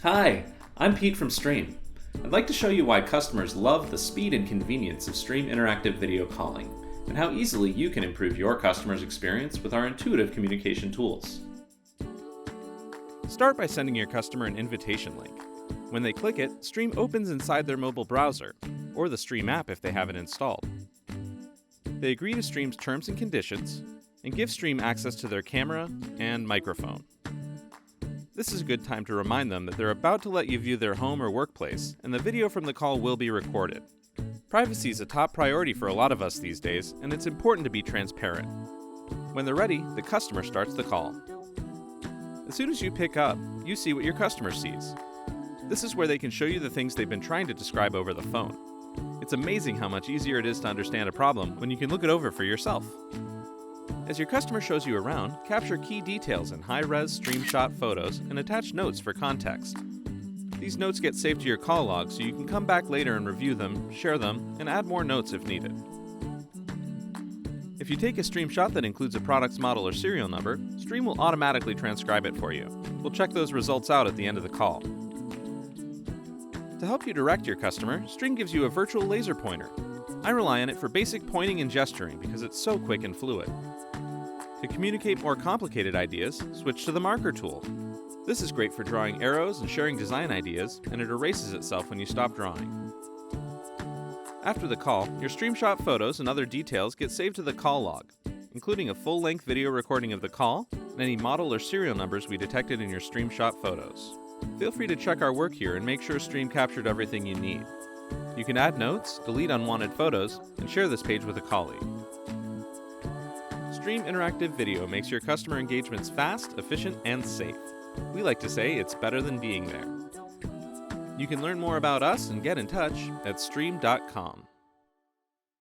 Hi, I'm Pete from Streem. I'd like to show you why customers love the speed and convenience of Streem Interactive Video Calling, and how easily you can improve your customers' experience with our intuitive communication tools. Start by sending your customer an invitation link. When they click it, Streem opens inside their mobile browser, or the Streem app if they have it installed. They agree to Streem's terms and conditions, and give Streem access to their camera and microphone. This is a good time to remind them that they're about to let you view their home or workplace, and the video from the call will be recorded. Privacy is a top priority for a lot of us these days, and it's important to be transparent. When they're ready, the customer starts the call. As soon as you pick up, you see what your customer sees. This is where they can show you the things they've been trying to describe over the phone. It's amazing how much easier it is to understand a problem when you can look it over for yourself. As your customer shows you around, capture key details in high-res StreamShot photos and attach notes for context. These notes get saved to your call log so you can come back later and review them, share them, and add more notes if needed. If you take a StreamShot that includes a product's model or serial number, Streem will automatically transcribe it for you. We'll check those results out at the end of the call. To help you direct your customer, Streem gives you a virtual laser pointer. I rely on it for basic pointing and gesturing because it's so quick and fluid. To communicate more complicated ideas, switch to the marker tool. This is great for drawing arrows and sharing design ideas, and it erases itself when you stop drawing. After the call, your StreamShot photos and other details get saved to the call log, including a full-length video recording of the call and any model or serial numbers we detected in your StreamShot photos. Feel free to check our work here and make sure Streem captured everything you need. You can add notes, delete unwanted photos, and share this page with a colleague. Streem Interactive Video makes your customer engagements fast, efficient, and safe. We like to say it's better than being there. You can learn more about us and get in touch at streem.com.